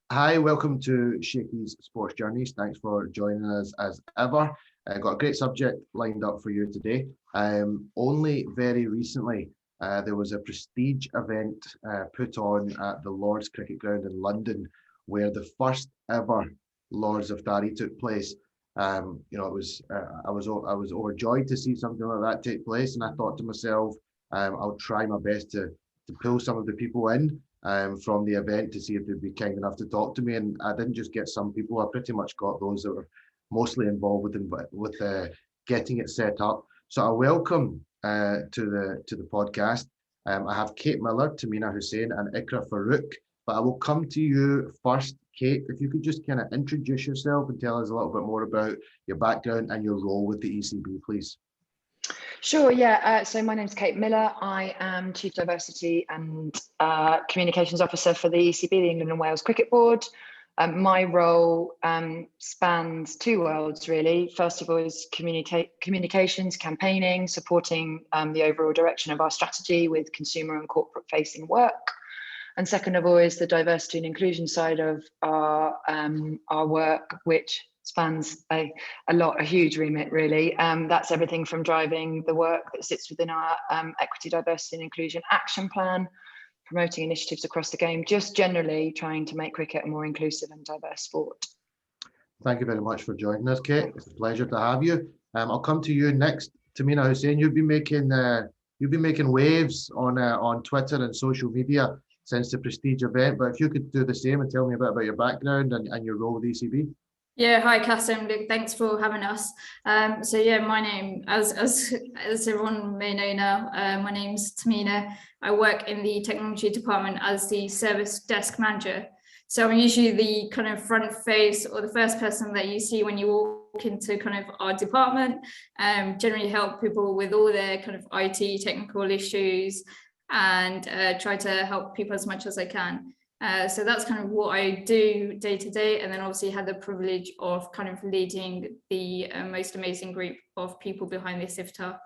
Hi, welcome to Shakey's Sports Journeys. Thanks for joining us as ever. Got a great subject lined up for you today. Only very recently, there was a prestige event put on at the Lord's Cricket Ground in London, where the first ever Lords of Iftari took place. I was overjoyed to see something like that take place, and I thought to myself, I'll try my best to pull some of the people in from the event to see if they'd be kind enough to talk to me. And I didn't just get some people; I pretty much got those that were mostly involved with getting it set up. So I welcome to the podcast. I have Kate Miller, Tameena Hussain, and Ikra Farooq. But I will come to you first, Kate. If you could just kind of introduce yourself and tell us a little bit more about your background and your role with the ECB, please. Sure, yeah. So my name's Kate Miller. I am Chief Diversity and Communications Officer for the ECB, the England and Wales Cricket Board. My role spans two worlds, really. First of all is communications, campaigning, supporting the overall direction of our strategy with consumer and corporate facing work. And second of all is the diversity and inclusion side of our work, which spans a huge remit, really. That's everything from driving the work that sits within our equity, diversity and inclusion action plan, promoting initiatives across the game, just generally trying to make cricket a more inclusive and diverse sport. Thank you very much for joining us, Kate. It's a pleasure to have you. I'll come to you next. Tameena Hussain, you've been making waves on Twitter and social media since the prestige event, but if you could do the same and tell me a bit about your background and your role with ECB. Yeah, hi Kasim, thanks for having us. So yeah, my name, as everyone may know now, my name's Tameena. I work in the technology department as the service desk manager. So I'm usually the kind of front face or the first person that you see when you walk into kind of our department, generally help people with all their kind of IT technical issues and try to help people as much as I can. So that's kind of what I do day to day, and then obviously had the privilege of kind of leading the most amazing group of people behind this iftar.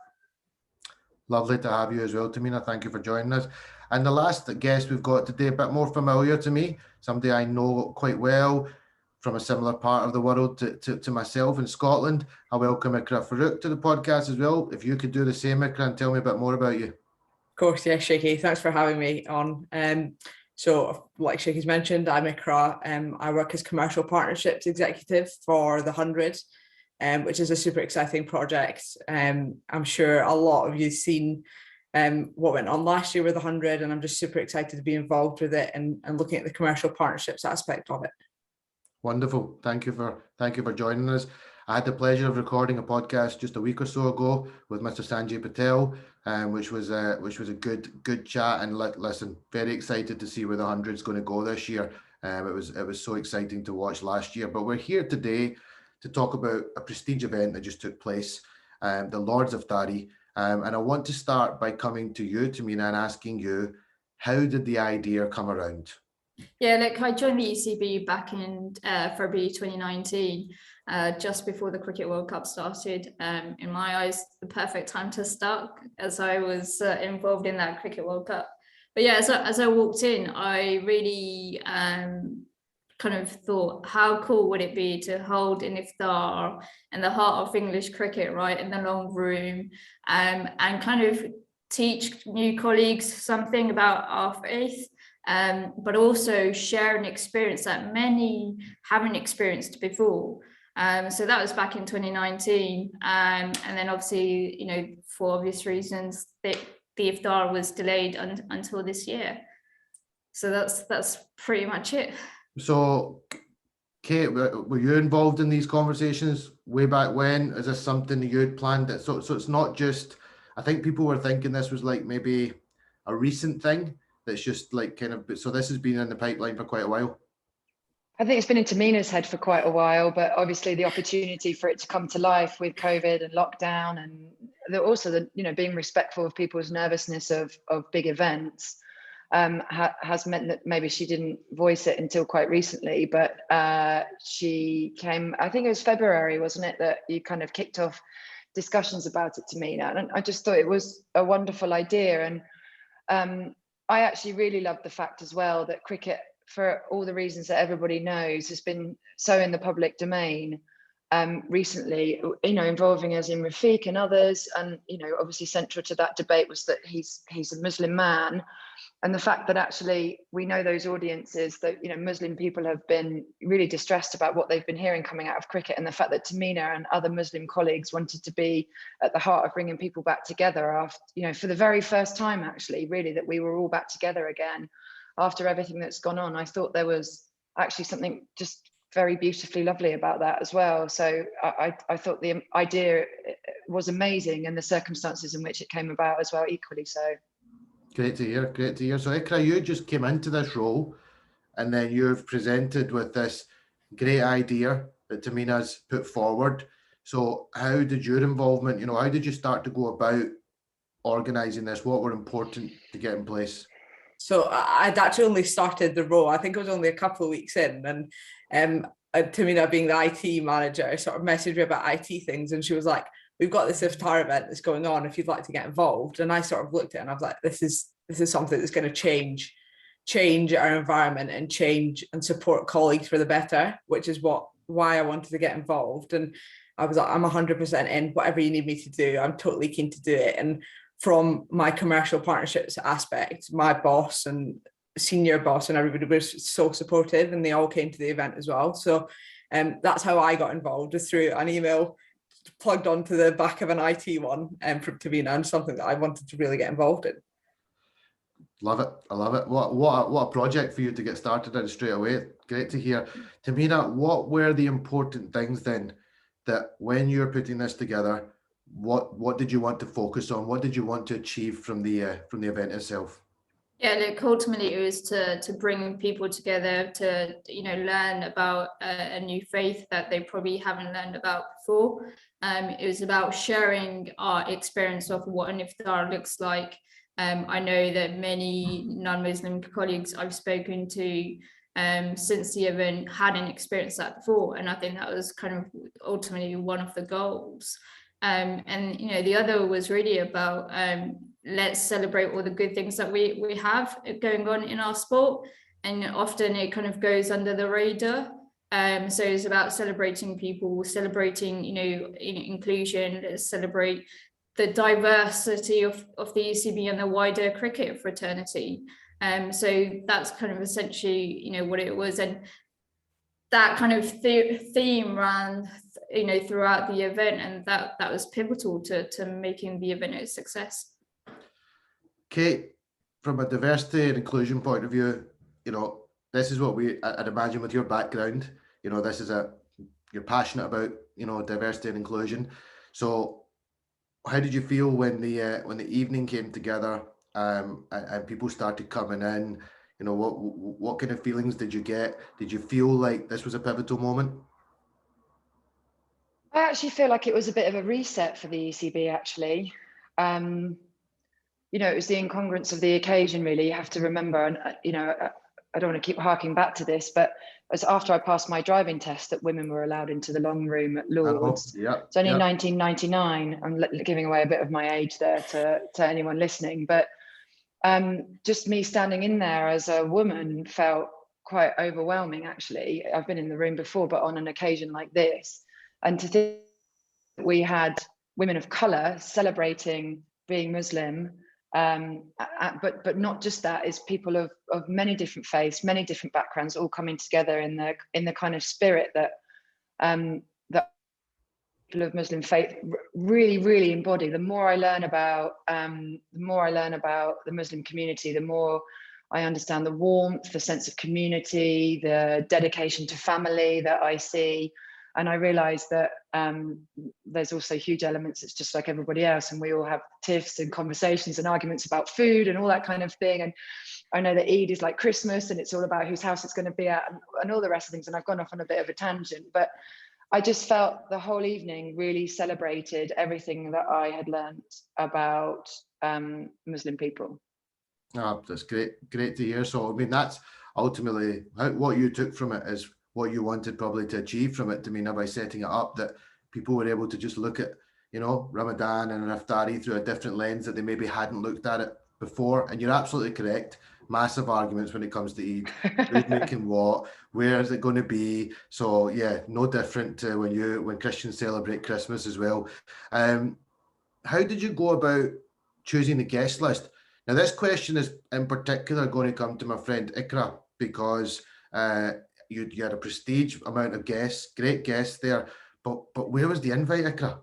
Lovely to have you as well, Tameena. Thank you for joining us. And the last guest we've got today, a bit more familiar to me, somebody I know quite well from a similar part of the world to myself in Scotland. I welcome Ikra Farooq to the podcast as well. If you could do the same, Ikra, and tell me a bit more about you. Of course, yeah, Shakey. Thanks for having me on. So, like Shakey's mentioned, I'm Ikra. I work as Commercial Partnerships Executive for the 100, which is a super exciting project. I'm sure a lot of you've seen what went on last year with the 100, and I'm just super excited to be involved with it and looking at the commercial partnerships aspect of it. Wonderful. Thank you for joining us. I had the pleasure of recording a podcast just a week or so ago with Mr. Sanjay Patel, which was a good chat. And listen, very excited to see where the 100 is going to go this year. It was so exciting to watch last year. But we're here today to talk about a prestige event that just took place, the Lords of Iftari. And I want to start by coming to you, Tameena, and asking you, how did the idea come around? Yeah, look, I joined the ECB back in February 2019, just before the Cricket World Cup started. In my eyes, the perfect time to start, as I was involved in that Cricket World Cup. But yeah, as I walked in, I really kind of thought, how cool would it be to hold an iftar in the heart of English cricket, right, in the long room, and kind of teach new colleagues something about our faith. But also share an experience that many haven't experienced before. So that was back in 2019. And then obviously, for obvious reasons, the iftar was delayed until this year. So that's pretty much it. So, Kate, were you involved in these conversations way back when? Is this something you had planned? So it's not just, I think people were thinking this was like maybe a recent thing. That's just like kind of, so this has been in the pipeline for quite a while. I think it's been in Tamina's head for quite a while, but obviously the opportunity for it to come to life with COVID and lockdown, and also being respectful of people's nervousness of big events, has meant that maybe she didn't voice it until quite recently. But she came, I think it was February, wasn't it, that you kind of kicked off discussions about it, Tameena, and I just thought it was a wonderful idea. And I actually really loved the fact as well that cricket for all the reasons that everybody knows, has been so in the public domain recently, involving us in Rafiq and others. And, obviously central to that debate was that he's a Muslim man. And the fact that actually we know those audiences, that, Muslim people have been really distressed about what they've been hearing coming out of cricket, and the fact that Tameena and other Muslim colleagues wanted to be at the heart of bringing people back together after, for the very first time, actually, really, that we were all back together again after everything that's gone on. I thought there was actually something just very beautifully lovely about that as well. So I thought the idea was amazing, and the circumstances in which it came about as well, equally so. Great to hear, great to hear. So Ikra, you just came into this role, and then you've presented with this great idea that Tamina's put forward. So how did your involvement, how did you start to go about organising this? What were important to get in place? So I'd actually only started the role, I think it was only a couple of weeks in, and Tameena, being the IT manager, sort of messaged me about IT things, and she was like, we've got this Iftari event that's going on, if you'd like to get involved. And I sort of looked at it and I was like, this is something that's going to change our environment and change and support colleagues for the better, which is why I wanted to get involved. And I was like, I'm 100% in, whatever you need me to do, I'm totally keen to do it. And from my commercial partnerships aspect, my boss and senior boss and everybody was so supportive, and they all came to the event as well. So that's how I got involved, was through an email plugged onto the back of an IT one from Tameena, and something that I wanted to really get involved in. Love it. I love it. What a project for you to get started in straight away. Great to hear. Tameena, what were the important things then that when you're putting this together, what did you want to focus on? What did you want to achieve from the event itself? Yeah, look, ultimately it was to bring people together to, learn about a new faith that they probably haven't learned about before. It was about sharing our experience of what an iftar looks like. I know that many non-Muslim colleagues I've spoken to since the event hadn't experienced that before, and I think that was kind of ultimately one of the goals. And the other was really about let's celebrate all the good things that we have going on in our sport, and often it kind of goes under the radar. So it's about celebrating people, celebrating inclusion. Let's celebrate the diversity of the ECB and the wider cricket fraternity. So that's kind of essentially what it was, and that kind of theme ran throughout the event, and that was pivotal to making the event a success. Kate, from a diversity and inclusion point of view, this is what I'd imagine with your background, this is you're passionate about, diversity and inclusion. So how did you feel when the evening came together and people started coming in? What kind of feelings did you get? Did you feel like this was a pivotal moment? I actually feel like it was a bit of a reset for the ECB, actually. It was the incongruence of the occasion, really. You have to remember, and I don't want to keep harking back to this, but it was after I passed my driving test that women were allowed into the long room at Lord's. It's only 1999. I'm giving away a bit of my age there to anyone listening, but just me standing in there as a woman felt quite overwhelming, actually. I've been in the room before, but on an occasion like this, and to think we had women of color celebrating being Muslim, but not just that, is people of many different faiths, many different backgrounds, all coming together in the kind of spirit that that people of Muslim faith really, really embody. The more I learn about the Muslim community, the more I understand the warmth, the sense of community, the dedication to family that I see. And I realize that there's also huge elements. It's just like everybody else, and we all have tiffs and conversations and arguments about food and all that kind of thing. And I know that Eid is like Christmas, and it's all about whose house it's going to be at, and all the rest of things. And I've gone off on a bit of a tangent, but I just felt the whole evening really celebrated everything that I had learned about Muslim people. Oh, that's great to hear. So I mean, that's ultimately what you took from it, is what you wanted probably to achieve from it, Tameena, by setting it up, that people were able to just look at, Ramadan and an Iftari through a different lens that they maybe hadn't looked at it before. And you're absolutely correct. massive arguments when it comes to Eid. Who's making what? Where is it going to be? So yeah, no different to when Christians celebrate Christmas as well. How did you go about choosing the guest list? Now, this question is in particular going to come to my friend Ikra, because you had a prestige amount of guests, great guests there. But where was the invite, Ikra?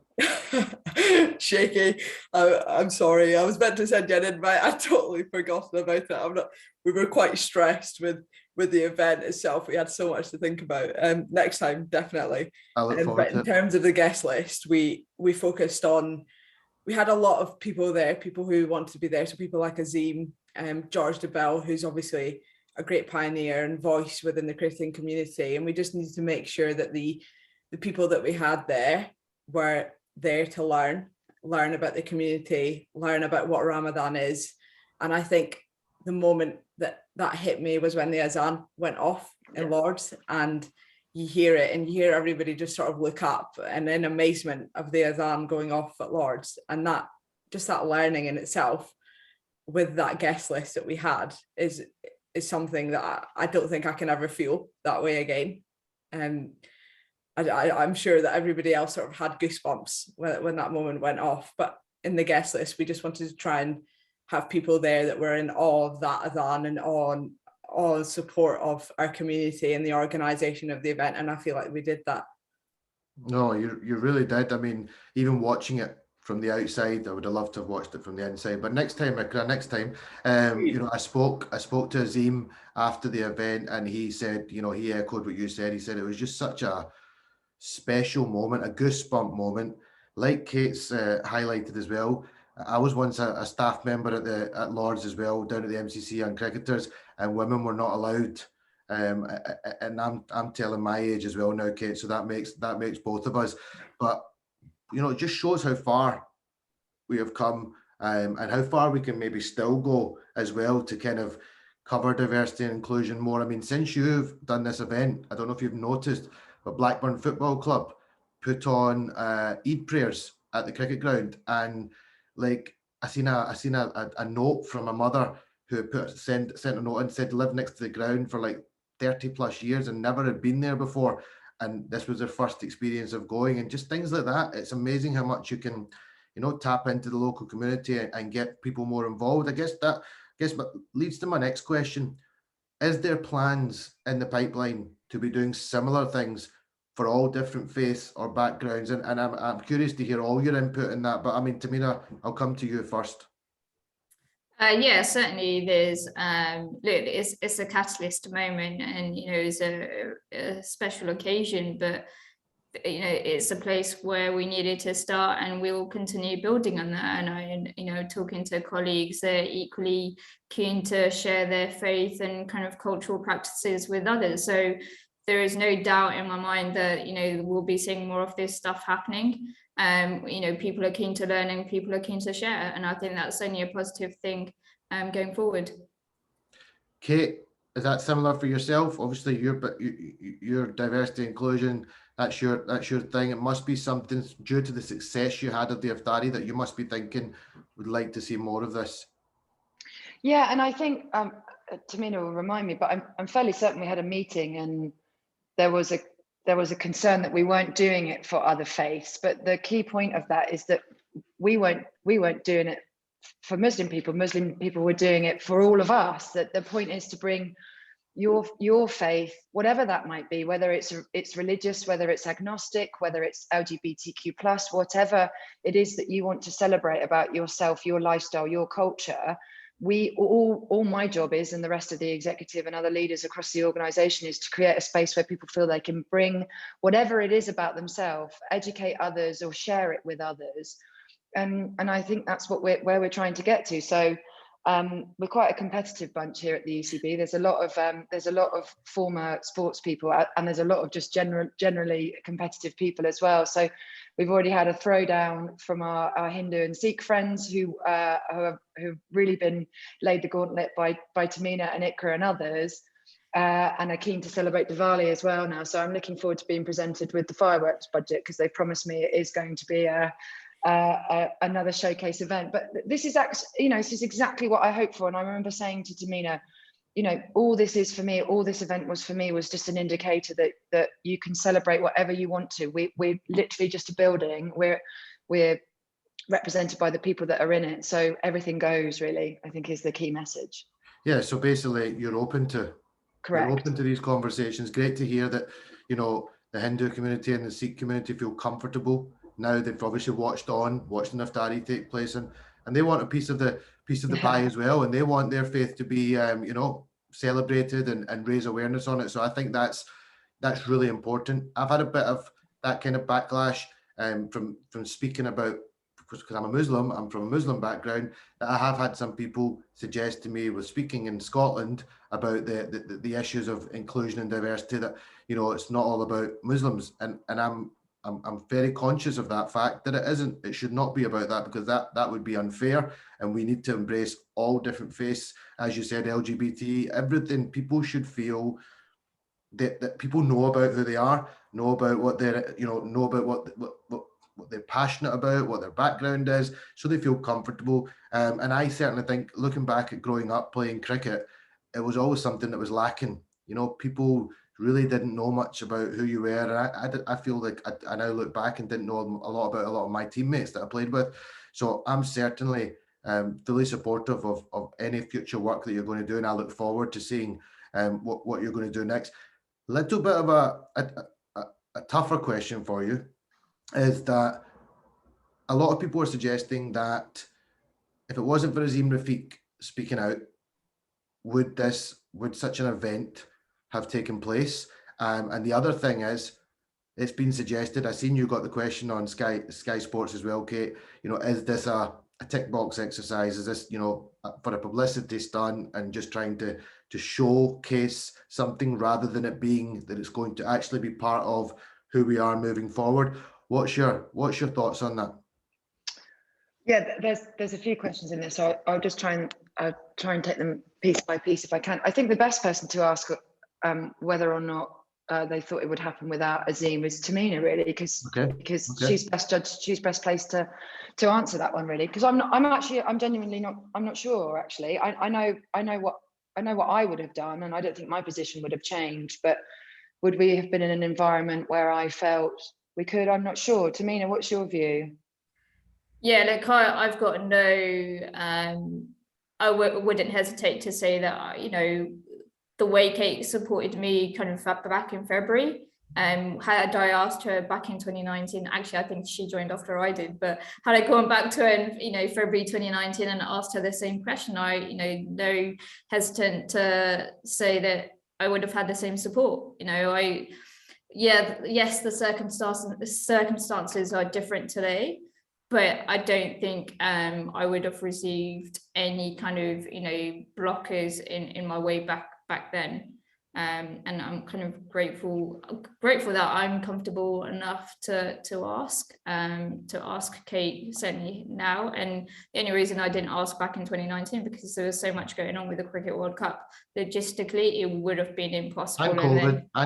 Shaky, I'm sorry. I was meant to send you an invite. I totally forgotten about it. We were quite stressed with the event itself. We had so much to think about. Next time, definitely. I look forward But to in it. terms of the guest list, we focused on. We had a lot of people there, people who wanted to be there. So people like Azim, George DeBell, who's obviously a great pioneer and voice within the Christian community. And we just needed to make sure that the people that we had there were there to learn about the community, learn about what Ramadan is. And I think the moment that hit me was when the azan went off in Lords, and you hear it and you hear everybody just sort of look up and in amazement of the azan going off at Lords. And that learning in itself with that guest list that we had is something that I don't think I can ever feel that way again. I'm sure that everybody else sort of had goosebumps when that moment went off. But in the guest list, we just wanted to try and have people there that were in awe of that adhan and all support of our community and the organisation of the event. And I feel like we did that. No, you really did. I mean, even watching it from the outside, I would have loved to have watched it from the inside. But next time, I spoke to Azim after the event, and he said, he echoed what you said. He said it was just such a special moment, a goosebump moment. Like Kate's highlighted as well, I was once a staff member at Lords as well, down at the MCC Young Cricketers, and women were not allowed. And I'm telling my age as well now, Kate. So that makes both of us. But it just shows how far we have come, and how far we can maybe still go as well to kind of cover diversity and inclusion more. I mean, since you've done this event, I don't know if you've noticed, but Blackburn Football Club put on Eid prayers at the cricket ground, and like I seen a note from a mother who sent a note and said lived next to the ground for like 30 plus years and never had been there before, and this was their first experience of going, and just things like that. It's amazing how much you can tap into the local community and get people more involved. I guess leads to my next question. Is there plans in the pipeline to be doing similar things for all different faiths or backgrounds? And I'm curious to hear all your input in that. But I mean, Tameena, I'll come to you first. Yeah, certainly there's look, it's a catalyst moment, and it's a special occasion, but it's a place where we needed to start, and we'll continue building on that. And talking to colleagues, they're equally keen to share their faith and kind of cultural practices with others. So there is no doubt in my mind that we'll be seeing more of this stuff happening. People are keen to learn and people are keen to share, and I think that's only a positive thing going forward. Kate, is that similar for yourself? Obviously, your diversity inclusion, that's your thing. It must be something due to the success you had of the Iftari that you must be thinking would like to see more of this. Yeah, and I think Tameena will remind me, but I'm fairly certain we had a meeting and there was a concern that we weren't doing it for other faiths. But the key point of that is that we weren't doing it for Muslim people. Muslim people were doing it for all of us. That the point is to bring your faith, whatever that might be, whether it's religious, whether it's agnostic, whether it's LGBTQ+, whatever it is that you want to celebrate about yourself, your lifestyle, your culture. All my job is, and the rest of the executive and other leaders across the organization, is to create a space where people feel they can bring whatever it is about themselves, educate others or share it with others. And I think that's where we're trying to get to. So we're quite a competitive bunch here at the UCB. There's a lot of former sports people, and there's a lot of just generally competitive people as well. So we've already had a throwdown from our Hindu and Sikh friends who've really been laid the gauntlet by Tameena and Ikra and others, and are keen to celebrate Diwali as well now. So I'm looking forward to being presented with the fireworks budget, because they promised me it is going to be another showcase event. But this is exactly what I hope for. And I remember saying to Tameena, you know, all this is for me, all this event was for me was just an indicator that you can celebrate whatever you want to. We're literally just a building. We're represented by the people that are in it. So everything goes, really, I think is the key message. Yeah, so basically you're open to Correct. these conversations. Great to hear that, you know, the Hindu community and the Sikh community feel comfortable now. They've obviously watched the Iftari take place, and they want a piece of the pie as well, and they want their faith to be you know, celebrated and raise awareness on it. So I think that's really important. I've had a bit of that kind of backlash from speaking about, because I'm a Muslim, I'm from a Muslim background, that I have had some people suggest to me with speaking in Scotland about the issues of inclusion and diversity, that, you know, it's not all about Muslims, and I'm very conscious of that fact, that it isn't. It should not be about that, because that would be unfair, and we need to embrace all different faiths, as you said, LGBT, everything. People should feel that people know about who they are, know about what they're, you know about what they're passionate about, what their background is, so they feel comfortable. And I certainly think, looking back at growing up playing cricket, it was always something that was lacking. You know, people really didn't know much about who you were. And I feel like I now look back and didn't know a lot about a lot of my teammates that I played with. So I'm certainly fully supportive of any future work that you're going to do. And I look forward to seeing what you're going to do next. Little bit of a tougher question for you is that a lot of people are suggesting that if it wasn't for Azim Rafiq speaking out, would such an event have taken place? And the other thing is, it's been suggested, I've seen you got the question on Sky Sports as well, Kate, you know, is this a tick box exercise? Is this, you know, for a publicity stunt and just trying to showcase something, rather than it being that it's going to actually be part of who we are moving forward? What's your thoughts on that? Yeah, there's a few questions in there, so I'll just try and take them piece by piece if I can. I think the best person to ask whether or not they thought it would happen without Azim is Tameena, really, because she's best judged, she's best placed to answer that one, really. Because I'm genuinely not, I'm not sure, actually. I know what I would have done, and I don't think my position would have changed. But would we have been in an environment where I felt we could? I'm not sure. Tameena, what's your view? Yeah, look, I've got no, I wouldn't hesitate to say that, you know, the way Kate supported me kind of back in February, had I asked her back in 2019, actually, I think she joined after I did, but had I gone back to her in, you know, February 2019 and asked her the same question, I, you know, no hesitant to say that I would have had the same support. You know, yes, the circumstances are different today, but I don't think I would have received any kind of, you know, blockers in my way back then. And I'm kind of grateful that I'm comfortable enough to ask Kate, certainly now. And the only reason I didn't ask back in 2019, because there was so much going on with the Cricket World Cup. Logistically, it would have been impossible. And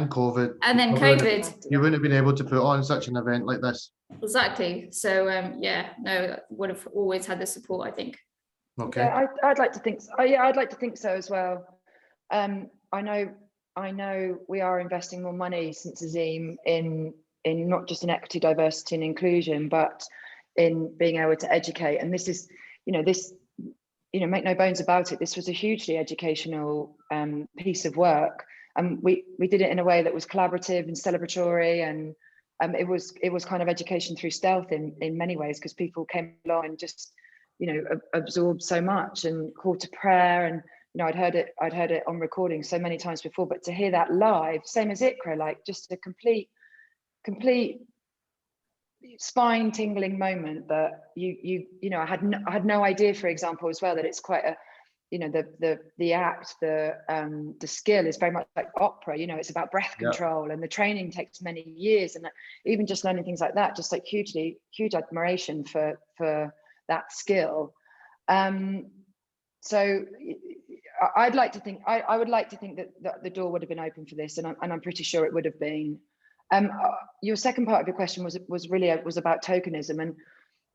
COVID. And then COVID. You wouldn't have been able to put on such an event like this. Exactly. So yeah, no, would have always had the support, I think. Okay. Yeah, I'd like to think so. Yeah, I'd like to think so as well. I know we are investing more money since Azim in not just in equity, diversity and inclusion, but in being able to educate. And this is, make no bones about it, this was a hugely educational piece of work. And we did it in a way that was collaborative and celebratory, and it was kind of education through stealth in many ways, because people came along and just, absorbed so much and called to prayer. And I'd heard it on recording so many times before, but to hear that live, same as Ikra, like just a complete spine tingling moment that I had no idea, for example, as well, that it's quite a, the act, the skill is very much like opera. It's about breath control, and the training takes many years, and even just learning things like that, just like huge admiration for that skill. So I would like to think that the door would have been open for this, and I'm pretty sure it would have been. Your second part of your question was about tokenism, and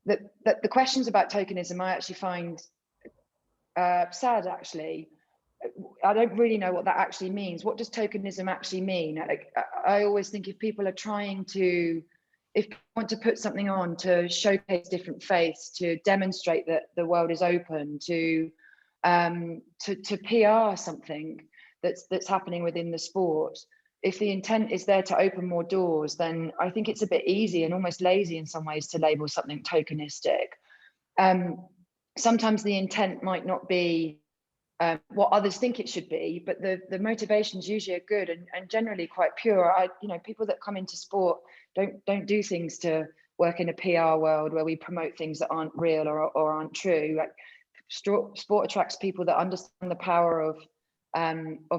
the questions about tokenism I actually find sad, actually. I don't really know what that actually means. What does tokenism actually mean? Like, I always think if people are trying to, if you want to put something on to showcase different faiths, to demonstrate that the world is open, to PR something that's happening within the sport, if the intent is there to open more doors, then I think it's a bit easy and almost lazy in some ways to label something tokenistic. Sometimes the intent might not be what others think it should be, but the motivations usually are good and generally quite pure. People that come into sport don't do things to work in a PR world where we promote things that aren't real or aren't true. Like, sport attracts people that understand the power of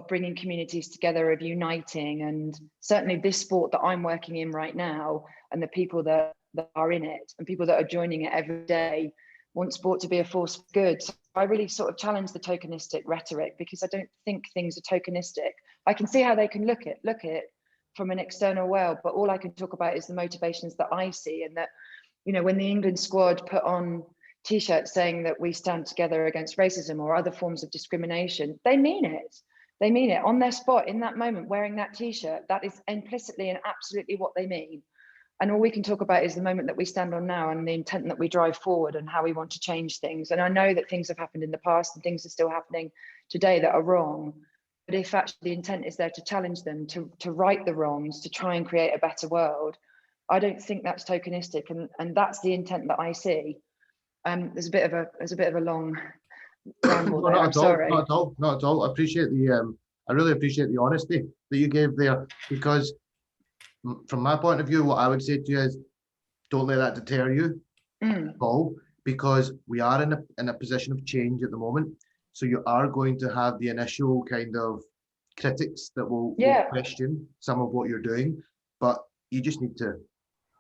bringing communities together, of uniting, and certainly this sport that I'm working in right now, and the people that are in it and people that are joining it every day want sport to be a force for good. So I really sort of challenge the tokenistic rhetoric, because I don't think things are tokenistic. I can see how they can look at from an external world, but all I can talk about is the motivations that I see. And that, when the England squad put on T-shirts saying that we stand together against racism or other forms of discrimination, they mean it. They mean it on their spot in that moment, wearing that T-shirt. That is implicitly and absolutely what they mean. And all we can talk about is the moment that we stand on now and the intent that we drive forward and how we want to change things. And I know that things have happened in the past and things are still happening today that are wrong. But if actually the intent is there to challenge them, to right the wrongs, to try and create a better world, I don't think that's tokenistic. And that's the intent that I see. There's a bit of a long ramble there. I'm sorry. Not at all. I really appreciate the honesty that you gave there, because from my point of view, what I would say to you is, don't let that deter you, Paul, because we are in a position of change at the moment. So you are going to have the initial kind of critics that will question some of what you're doing, but you just need to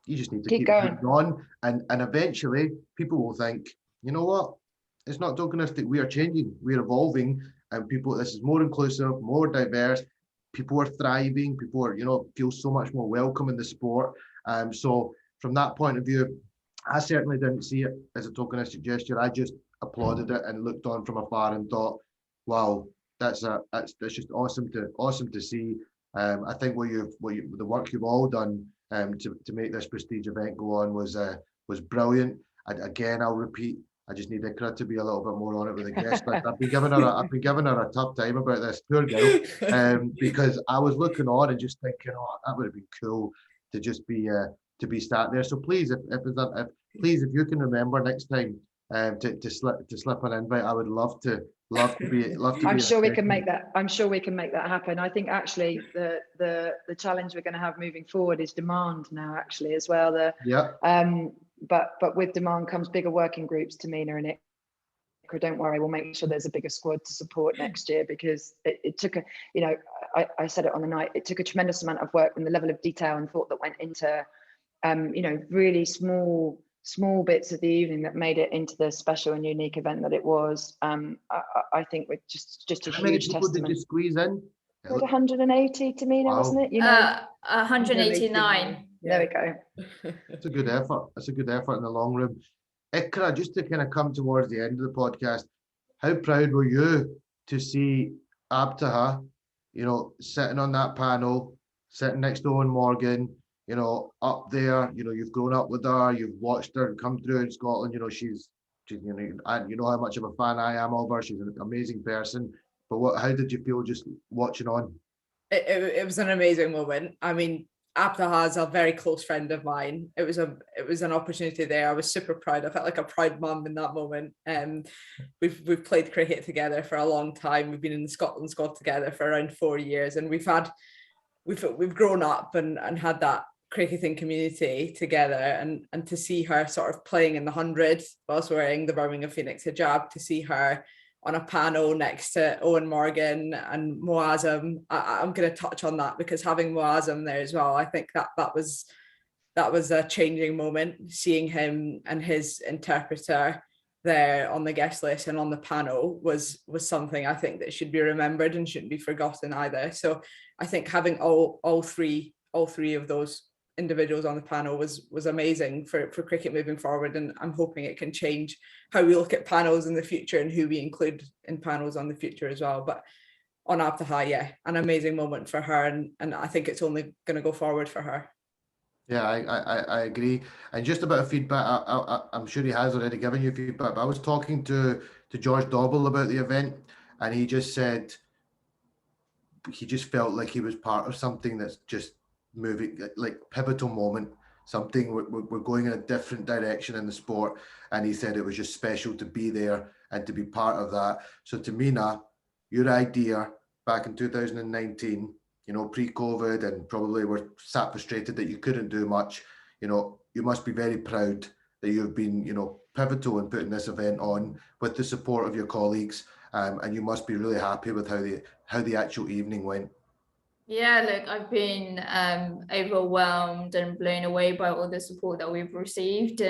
keep going on, and eventually people will think, you know what, it's not tokenistic. We are changing, we're evolving, and this is more inclusive, more diverse. People are thriving. People are, feel so much more welcome in the sport. So from that point of view, I certainly didn't see it as a tokenistic gesture. I just applauded it and looked on from afar and thought, wow, that's just awesome to see. I think the work you've all done to make this prestige event go on was brilliant. Again, I'll repeat, I just need Ikra to be a little bit more on it with the guest list. I've been giving her a tough time about this, poor girl, because I was looking on and just thinking, oh, that would have been cool to just be sat there. So please, if you can remember next time to slip an invite, I would love to be. I'm sure we can make that. I'm sure we can make that happen. I think actually the challenge we're going to have moving forward is demand now, actually, as well. But with demand comes bigger working groups, Tameena and Ikra. Don't worry, we'll make sure there's a bigger squad to support next year, because it took I said it on the night, it took a tremendous amount of work and the level of detail and thought that went into really small bits of the evening that made it into the special and unique event that it was. I think we're just a huge testament. How many people did you squeeze in? 180, Tameena, wow. Wasn't it? 189. There we go. It's a good effort. It's a good effort in the long run. Ikra, just to kind of come towards the end of the podcast, how proud were you to see Abtaha, sitting on that panel, sitting next to Owen Morgan, up there, you've grown up with her, you've watched her come through in Scotland, she's and you know how much of a fan I am of her. She's an amazing person. But how did you feel just watching on? It was an amazing moment. I mean, Abtaha is a very close friend of mine. It was an opportunity there. I was super proud. I felt like a proud mum in that moment. We've played cricket together for a long time. We've been in the Scotland squad together for around 4 years, and we've grown up and had that cricketing community together, and to see her sort of playing in the 100 whilst wearing the Birmingham Phoenix hijab, to see her on a panel next to Owen Morgan and Moazzam. I'm going to touch on that, because having Moazzam there as well, I think that was a changing moment, seeing him and his interpreter there on the guest list and on the panel was something I think that should be remembered and shouldn't be forgotten either. So I think having all three of those individuals on the panel was amazing for cricket moving forward, and I'm hoping it can change how we look at panels in the future and who we include in panels on the future as well. But on Abtaha, yeah, an amazing moment for her, and I think it's only going to go forward for her. Yeah, I agree. And just about feedback, I'm sure he has already given you feedback, but I was talking to George Dobble about the event, and he just said he just felt like he was part of something that's just moving, like pivotal moment, something we're going in a different direction in the sport. And he said it was just special to be there and to be part of that. So Tameena, your idea back in 2019, you know, pre-COVID, and probably were sat frustrated that you couldn't do much, you know, you must be very proud that you've been, you know, pivotal in putting this event on with the support of your colleagues. And you must be really happy with how the actual evening went. Yeah, look, I've been overwhelmed and blown away by all the support that we've received,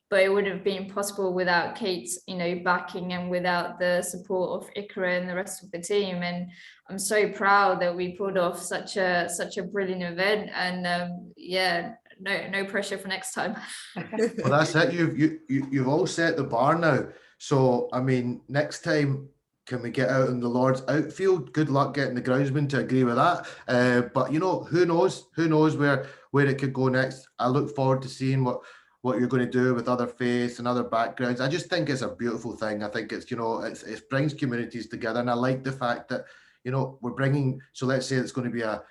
but it wouldn't have been possible without Kate's, you know, backing and without the support of Ikra and the rest of the team. And I'm so proud that we pulled off such a brilliant event. And yeah, no pressure for next time. Well, that's it. You've all set the bar now. So I mean, next time, can we get out in the Lord's outfield? Good luck getting the groundsman to agree with that. But you know, who knows? Who knows where it could go next? I look forward to seeing what you're going to do with other faiths and other backgrounds. I just think it's a beautiful thing. I think it's, you know, it brings communities together, and I like the fact that, you know, we're bringing. So let's say it's going to be a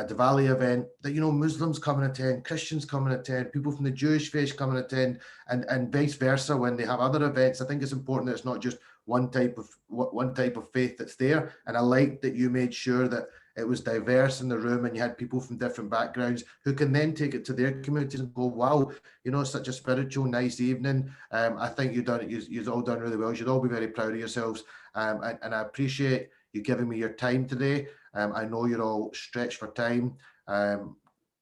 Diwali event that, you know, Muslims come and attend, Christians come and attend, people from the Jewish faith come and attend, and vice versa when they have other events. I think it's important that it's not just one type of faith that's there. And I like that you made sure that it was diverse in the room, and you had people from different backgrounds who can then take it to their communities and go, wow, you know, such a spiritual, nice evening. I think you've all done really well. You should all be very proud of yourselves. And I appreciate you giving me your time today. I know you're all stretched for time.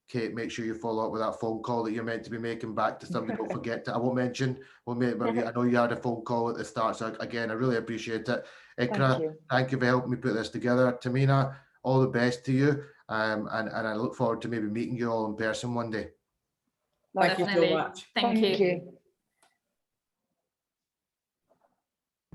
Kate, make sure you follow up with that phone call that you're meant to be making back to somebody. Don't forget to, I won't mention, but I know you had a phone call at the start. So again, I really appreciate it. Ikra, thank you for helping me put this together. Tameena, all the best to you. And I look forward to maybe meeting you all in person one day. Thank you so much. Thank you.